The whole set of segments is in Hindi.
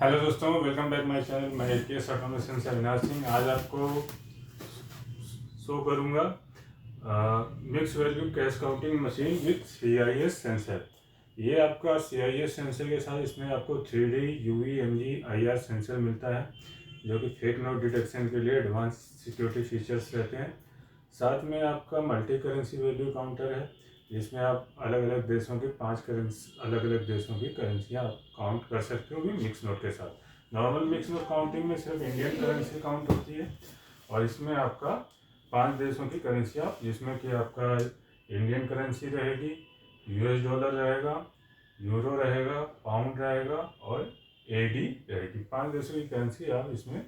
हेलो दोस्तों, वेलकम बैक माय चैनल। मैं AKS ऑटोमेशन से अविनाश सिंह। आज आपको शो करूंगा mix value cash counting machine with CIS sensor. ये आपका CIS सेंसर के साथ इसमें आपको 3D UV MG IR sensor मिलता है, जो कि फेक नोट डिटेक्शन के लिए एडवांस सिक्योरिटी फीचर्स रहते हैं। साथ में आपका मल्टी करेंसी वैल्यू काउंटर है, जिसमें आप अलग अलग देशों की 5 अलग अलग देशों की करेंसियाँ आप काउंट कर सकते हो भी मिक्स नोट के साथ। नॉर्मल मिक्स नोट काउंटिंग में सिर्फ इंडियन करेंसी काउंट होती है, और इसमें आपका 5 देशों की करेंसियाँ, जिसमें कि आपका इंडियन करेंसी रहेगी, US डॉलर रहेगा, यूरो रहेगा, पाउंड रहेगा और AD रहेगी। 5 देशों की करेंसी आप इसमें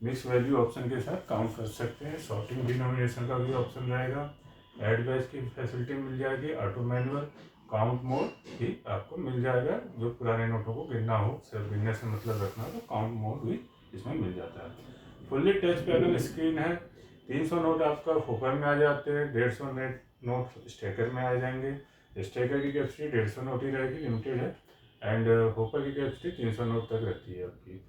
मिक्स वैल्यू ऑप्शन के साथ काउंट कर सकते हैं। शॉर्टिंग डिनोमिनेशन का भी ऑप्शन रहेगा, एड बैच की फैसिलिटी मिल जाएगी, ऑटो मैनुअल काउंट मोड भी आपको मिल जाएगा। जो पुराने नोटों को गिनना हो, सिर्फ गिनने से मतलब रखना हो, तो काउंट मोड भी इसमें मिल जाता है। फुल्ली टच पैनल स्क्रीन है। 300 नोट आपका होकर में आ जाते हैं, 150 नोट स्टेकर में आ जाएंगे। स्टेकर की कैपेसिटी 150 नोट ही रहेगी, लिमिटेड है, एंड होकर की कैपेसिटी 300 नोट तक रहती है आपकी।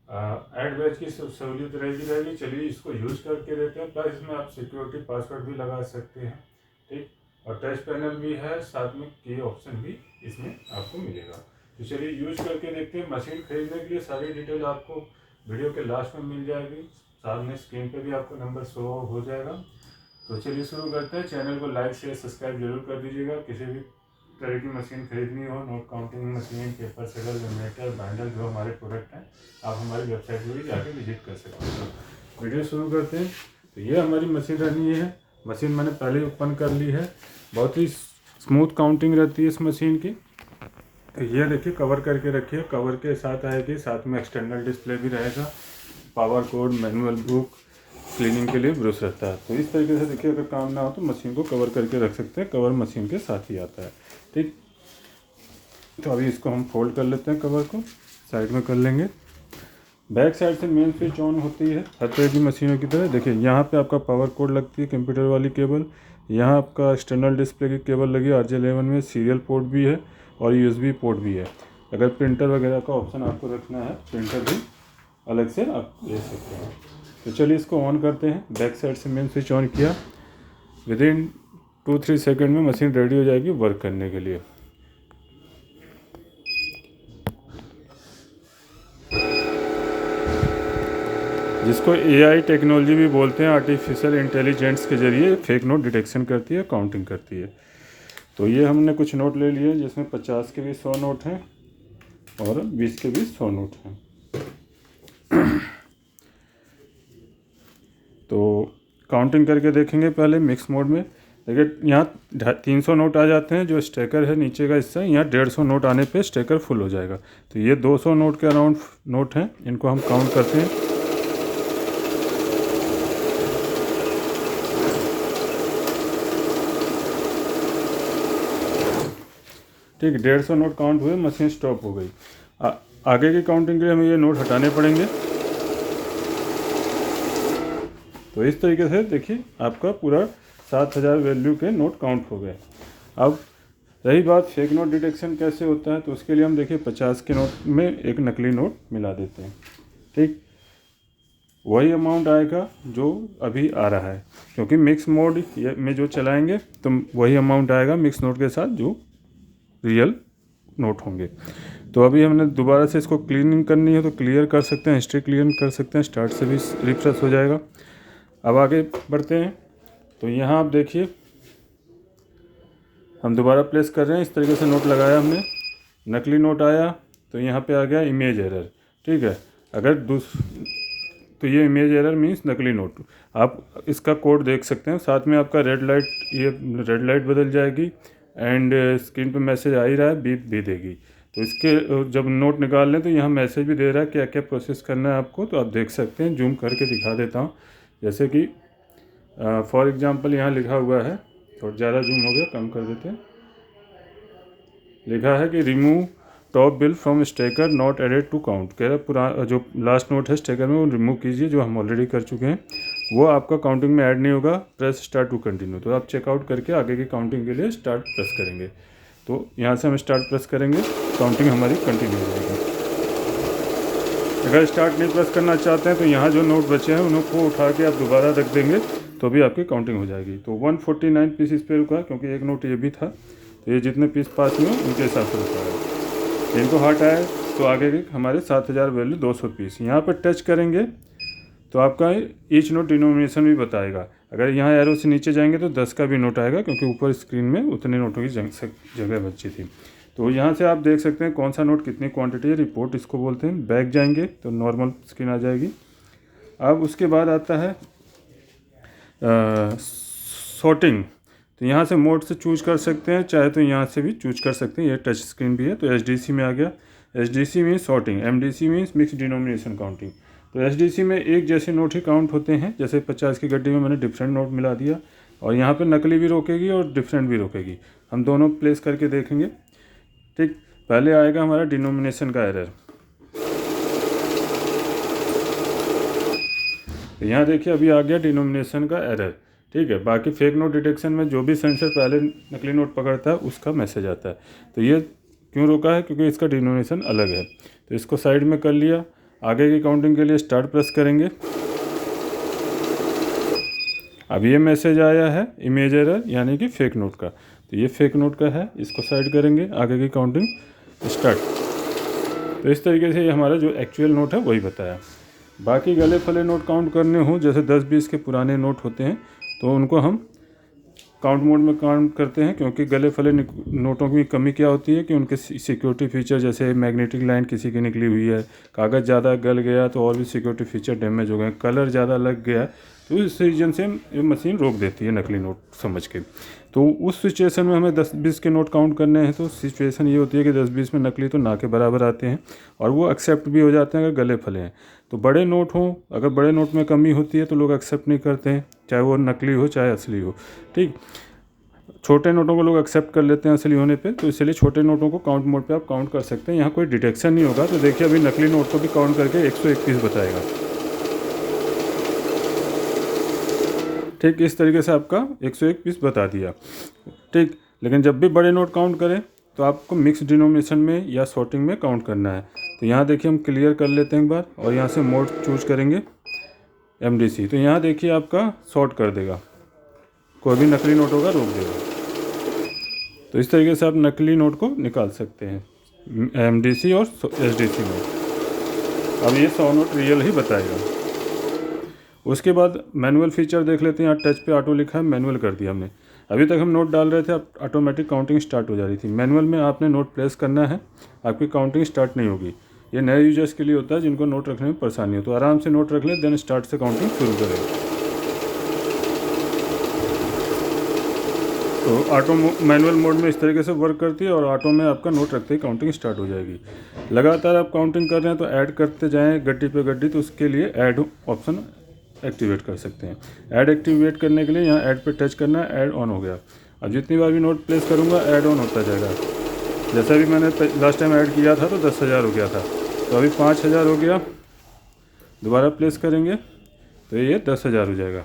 एड बैच की सहूलियत रहेगी। चलिए इसको यूज़ करके देते हैं। प्लस इसमें आप सिक्योरिटी पासवर्ड भी लगा सकते हैं, ठीक। और टच पैनल भी है, साथ में की ऑप्शन भी इसमें आपको मिलेगा। तो चलिए यूज़ करके देखते हैं। मशीन खरीदने के लिए सारी डिटेल आपको वीडियो के लास्ट में मिल जाएगी। सामने स्क्रीन पे भी आपको नंबर शो हो जाएगा। तो चलिए शुरू करते हैं। चैनल को लाइक शेयर सब्सक्राइब जरूर कर दीजिएगा। किसी भी तरह की मशीन खरीदनी हो, note counting machine, paper seller, generator, binder, जो हमारे प्रोडक्ट हैं, आप हमारी वेबसाइट पर भी जाकर विजिट कर सकते हैं। वीडियो शुरू करते हैं। तो ये हमारी मशीन रहनी है। मशीन मैंने पहले ओपन कर ली है। बहुत ही स्मूथ काउंटिंग रहती है इस मशीन की। तो ये देखिए, कवर करके रखिए। कवर के साथ आएगी, साथ में एक्सटर्नल डिस्प्ले भी रहेगा, power code, manual book, cleaning के लिए ब्रश रहता है। तो इस तरीके से देखिए, अगर काम ना हो तो मशीन को कवर करके रख सकते हैं। कवर मशीन के साथ ही आता है, ठीक। तो अभी इसको हम फोल्ड कर लेते हैं, कवर को साइड में कर लेंगे। बैक साइड से मेन स्विच ऑन होती है हर तरह की मशीनों की तरह। देखिए यहाँ पे आपका पावर कोड लगती है, कंप्यूटर वाली केबल। यहाँ आपका एक्सटर्नल डिस्प्ले की केबल लगी है RJ11 में। सीरियल पोर्ट भी है और USB पोर्ट भी है। अगर प्रिंटर वगैरह का ऑप्शन आपको रखना है, प्रिंटर भी अलग से आप ले सकते हैं। तो चलिए इसको ऑन करते हैं। बैक साइड से मेन स्विच ऑन किया, विदिन 2-3 सेकेंड में मशीन रेडी हो जाएगी वर्क करने के लिए। जिसको AI टेक्नोलॉजी भी बोलते हैं, आर्टिफिशियल इंटेलिजेंस के जरिए फेक नोट डिटेक्शन करती है, काउंटिंग करती है। तो ये हमने कुछ नोट ले लिए, जिसमें 50 के भी 100 नोट हैं और 20 के भी 100 नोट हैं। तो काउंटिंग करके देखेंगे पहले मिक्स मोड में। देखिए यहाँ 300 नोट आ जाते हैं, जो स्टेकर है नीचे का हिस्सा। यहाँ 150 नोट आने पे स्टेकर फुल हो जाएगा। तो ये 200 नोट के अराउंड नोट हैं, इनको हम काउंट करते हैं। ठीक, 150 नोट काउंट हुए, मशीन स्टॉप हो गई। आगे की काउंटिंग के लिए हमें ये नोट हटाने पड़ेंगे। तो इस तरीके से देखिए, आपका पूरा 7000 वैल्यू के नोट काउंट हो गए। अब रही बात फेक नोट डिटेक्शन कैसे होता है, तो उसके लिए हम देखिए 50 के नोट में एक नकली नोट मिला देते हैं, ठीक। वही अमाउंट आएगा जो अभी आ रहा है, क्योंकि मिक्स मोड में जो चलाएंगे तो वही अमाउंट आएगा मिक्स नोट के साथ जो रियल नोट होंगे। तो अभी हमने दोबारा से इसको क्लीनिंग करनी है, तो क्लियर कर सकते हैं, हिस्ट्री क्लियर कर सकते हैं, स्टार्ट से भी रिफ्रेश हो जाएगा। अब आगे बढ़ते हैं। तो यहाँ आप देखिए, हम दोबारा प्लेस कर रहे हैं। इस तरीके से नोट लगाया हमने, नकली नोट आया, तो यहाँ पे आ गया इमेज एरर, ठीक है। अगर तो ये इमेज एरर मीन्स नकली नोट। आप इसका कोड देख सकते हैं। साथ में आपका रेड लाइट बदल जाएगी, एंड स्क्रीन पे मैसेज आ ही रहा है, बीप भी देगी। तो इसके जब नोट निकाल लें तो यहाँ मैसेज भी दे रहा है क्या क्या प्रोसेस करना है आपको। तो आप देख सकते हैं, जूम करके दिखा देता हूँ। जैसे कि फॉर एग्जांपल यहाँ लिखा हुआ है, थोड़ा ज़्यादा जूम हो गया, कम कर देते हैं। लिखा है कि remove top bill from stacker not added to count. कह रहा जो लास्ट नोट है स्टेकर में, वो रिमूव कीजिए, जो हम ऑलरेडी कर चुके हैं, वो आपका काउंटिंग में ऐड नहीं होगा। Press start to continue. तो आप चेकआउट करके आगे की काउंटिंग के लिए स्टार्ट प्रेस करेंगे। तो यहाँ से हम स्टार्ट प्रेस करेंगे, काउंटिंग हमारी कंटिन्यू हो जाएगी। अगर स्टार्ट नहीं प्रेस करना चाहते हैं तो यहाँ जो नोट बचे हैं उनको उठा के आप दोबारा रख देंगे तो भी आपकी काउंटिंग हो जाएगी। तो 149 पीस इस पर रुका क्योंकि एक नोट ये भी था, तो ये जितने पीस पास हुए उनके हिसाब से रुका है। इनको हटाए तो आगे के हमारे 7000 वैल्यू 200 पीस। यहाँ पर टच करेंगे तो आपका ईच नोट डिनोमिनेशन भी बताएगा। अगर यहाँ एरो से नीचे जाएंगे तो 10 का भी नोट आएगा क्योंकि ऊपर स्क्रीन में उतने नोटों की जगह बची थी। तो यहाँ से आप देख सकते हैं कौन सा नोट कितनी क्वांटिटी है, रिपोर्ट इसको बोलते हैं। बैक जाएंगे तो नॉर्मल स्क्रीन आ जाएगी। अब उसके बाद आता है सॉर्टिंग। तो यहाँ से मोड से चूज कर सकते हैं, चाहे तो यहाँ से भी चूज कर सकते हैं। ये टच स्क्रीन भी है। तो SDC में आ गया। SDC means sorting, MDC means mix denomination counting. तो SDC में एक जैसे नोट ही काउंट होते हैं। जैसे 50 की गड्डी में मैंने डिफरेंट नोट मिला दिया और यहाँ पे नकली भी रोकेगी और डिफरेंट भी रोकेगी। हम दोनों प्लेस करके देखेंगे। ठीक, पहले आएगा हमारा डिनोमिनेशन का एरर। तो यहाँ देखिए अभी आ गया डिनोमिनेशन का एरर। ठीक है, बाकी फेक नोट डिटेक्शन में जो भी सेंसर पहले नकली नोट पकड़ता है उसका मैसेज आता है। तो ये क्यों रोका है? क्योंकि इसका डिनोमिनेशन अलग है। तो इसको साइड में कर लिया। आगे की काउंटिंग के लिए स्टार्ट प्रेस करेंगे। अब ये मैसेज आया है इमेज एरर यानी कि फेक नोट का। तो ये फेक नोट का है, इसको साइड करेंगे, आगे की काउंटिंग स्टार्ट। तो इस तरीके से ये हमारा जो एक्चुअल नोट है वही बताया। बाकी गले फले नोट काउंट करने हो, जैसे 10-20 के पुराने नोट होते हैं तो उनको हम काउंट मोड में काउंट करते हैं। क्योंकि गले फले नोटों की कमी क्या होती है कि उनके सिक्योरिटी फीचर, जैसे मैग्नेटिक लाइन किसी की निकली हुई है, कागज़ ज़्यादा गल गया तो और भी सिक्योरिटी फीचर डैमेज हो गए, कलर ज़्यादा लग गया, तो इस रीजन से ये मशीन रोक देती है नकली नोट समझ के। तो उस सिचुएशन में हमें 10-20 के नोट काउंट करने हैं। तो सिचुएशन ये होती है कि 10-20 में नकली तो ना के बराबर आते हैं और वो एक्सेप्ट भी हो जाते हैं अगर गले फले हैं। तो बड़े नोट हों, अगर बड़े नोट में कमी होती है तो लोग एक्सेप्ट नहीं करते हैं, चाहे वो नकली हो चाहे असली हो। ठीक, छोटे नोटों को लोग एक्सेप्ट कर लेते हैं असली होने पे, तो इसलिए छोटे नोटों को काउंट मोड पे आप काउंट कर सकते हैं। यहाँ कोई डिटेक्शन नहीं होगा। तो देखिए अभी नकली नोट को भी काउंट करके 131 बताएगा। ठीक, इस तरीके से आपका 101 पीस बता दिया। ठीक, लेकिन जब भी बड़े नोट काउंट करें तो आपको मिक्स डिनोमिनेशन में या सॉर्टिंग में काउंट करना है। तो यहाँ देखिए हम क्लियर कर लेते हैं एक बार और यहाँ से मोड चूज करेंगे MDC। तो यहाँ देखिए आपका सॉर्ट कर देगा, कोई भी नकली नोट होगा रोक देगा। तो इस तरीके से आप नकली नोट को निकाल सकते हैं MDC और SDC में। अब ये 100 नोट रियल ही बताएगा। उसके बाद मैनुअल फीचर देख लेते हैं। यहाँ टच पे ऑटो लिखा है, मैनुअल कर दिया हमने। अभी तक हम नोट डाल रहे थे, अब ऑटोमेटिक काउंटिंग स्टार्ट हो जा रही थी। मैनुअल में आपने नोट प्लेस करना है, आपकी काउंटिंग स्टार्ट नहीं होगी। ये नए यूजर्स के लिए होता है जिनको नोट रखने में परेशानी हो। तो आराम से नोट रख ले, देन स्टार्ट से काउंटिंग शुरू करें। तो ऑटो मैनुअल मोड में इस तरीके से वर्क करती है और ऑटो में आपका नोट रखते ही काउंटिंग स्टार्ट हो जाएगी। लगातार आप काउंटिंग कर रहे हैं तो ऐड करते जाएं गड्डी पे गड्डी, तो उसके लिए ऐड ऑप्शन एक्टिवेट कर सकते हैं। ऐड एक्टिवेट करने के लिए यहाँ ऐड पे टच करना है, ऐड ऑन हो गया। अब जितनी बार भी नोट प्लेस करूँगा ऐड ऑन होता जाएगा। जैसा भी मैंने लास्ट टाइम ऐड किया था तो 10,000 हो गया था, तो अभी 5,000 हो गया। दोबारा प्लेस करेंगे तो ये 10,000 हो जाएगा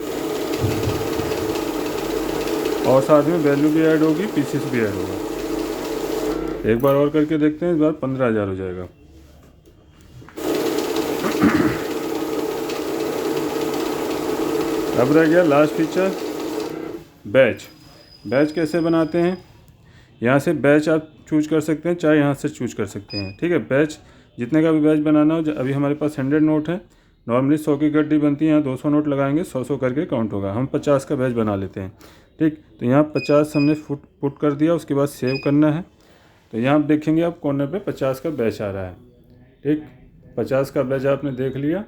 और साथ में वैल्यू भी ऐड होगी, पीसीस भी ऐड होगा। एक बार और करके देखते हैं, इस बार 15,000 हो जाएगा। अब रह गया लास्ट फीचर, बैच। बैच कैसे बनाते हैं? यहाँ से बैच आप चूज कर सकते हैं, चाहे यहाँ से चूज कर सकते हैं। ठीक है, बैच जितने का भी बैच बनाना हो। अभी हमारे पास 100 नोट है, नॉर्मली 100 की गड्डी बनती है, यहाँ 200 नोट लगाएंगे, 100 करके काउंट होगा। हम 50 का बैच बना लेते हैं। ठीक, तो यहाँ 50 हमने पुट कर दिया, उसके बाद सेव करना है। तो यहाँ आप देखेंगे आप कॉर्नर पे 50 का बैच आ रहा है। ठीक, 50 का बैच आपने देख लिया।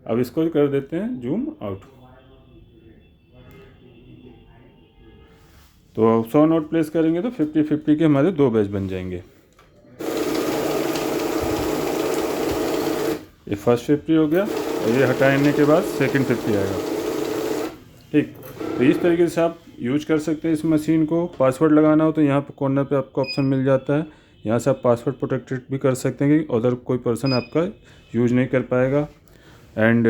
अब इसको कर देते हैं जूम आउट। तो 100 नोट प्लेस करेंगे तो 50-50 के हमारे 2 बैच बन जाएंगे। ये फर्स्ट 50 हो गया और ये हटाने के बाद सेकंड 50 आएगा। ठीक, तो इस तरीके से आप यूज कर सकते हैं इस मशीन को। पासवर्ड लगाना हो तो यहाँ पे कॉर्नर पे आपको ऑप्शन मिल जाता है, यहाँ से आप पासवर्ड प्रोटेक्टेड भी कर सकते हैं कि अदर कोई पर्सन आपका यूज नहीं कर पाएगा। एंड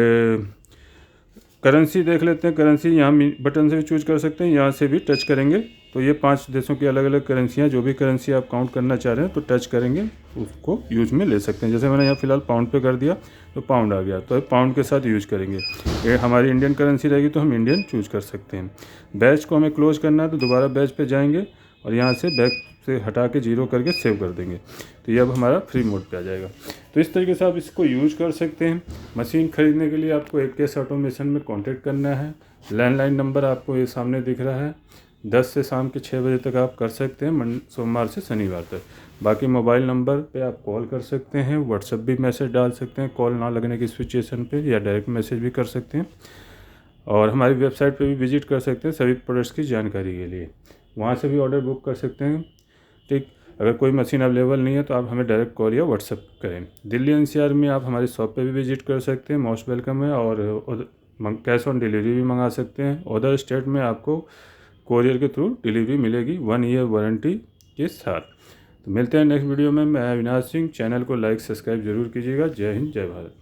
करेंसी देख लेते हैं। करेंसी यहाँ बटन से भी चूज कर सकते हैं, यहाँ से भी टच करेंगे तो ये 5 देशों की अलग अलग करेंसियाँ, जो भी करेंसी आप काउंट करना चाह रहे हैं तो टच करेंगे उसको यूज में ले सकते हैं। जैसे मैंने यहाँ फ़िलहाल पाउंड पे कर दिया तो पाउंड आ गया, तो पाउंड के साथ यूज करेंगे। ये हमारी इंडियन करेंसी रहेगी तो हम इंडियन चूज कर सकते हैं। बैच को हमें क्लोज करना है तो दोबारा बैच पे जाएंगे और यहाँ से बैक से हटा के 0 करके सेव कर देंगे, तो ये अब हमारा फ्री मोड पे आ जाएगा। तो इस तरीके से आप इसको यूज कर सकते हैं। मशीन ख़रीदने के लिए आपको AKS ऑटोमेशन में कांटेक्ट करना है। लैंडलाइन नंबर आपको ये सामने दिख रहा है। 10 से शाम के 6 बजे तक आप कर सकते हैं, सोमवार से शनिवार तक। बाकी मोबाइल नंबर पे आप कॉल कर सकते हैं, व्हाट्सएप भी मैसेज डाल सकते हैं कॉल ना लगने की सिचुएशन पे, या डायरेक्ट मैसेज भी कर सकते हैं। और हमारी वेबसाइट पे भी विजिट कर सकते हैं सभी प्रोडक्ट्स की जानकारी के लिए, वहाँ से भी ऑर्डर बुक कर सकते हैं। ठीक, अगर कोई मशीन अवेलेबल नहीं है तो आप हमें डायरेक्ट कॉल या व्हाट्सएप करें। दिल्ली NCR में आप हमारी शॉप पे भी विजिट कर सकते हैं, मोस्ट वेलकम है। और कैश ऑन डिलीवरी भी मंगा सकते हैं। अदर स्टेट में आपको कोरियर के थ्रू डिलीवरी मिलेगी 1 ईयर वारंटी के साथ। तो मिलते हैं नेक्स्ट वीडियो में। मैं अविनाश सिंह। चैनल को लाइक सब्सक्राइब जरूर कीजिएगा। जय हिंद, जय भारत।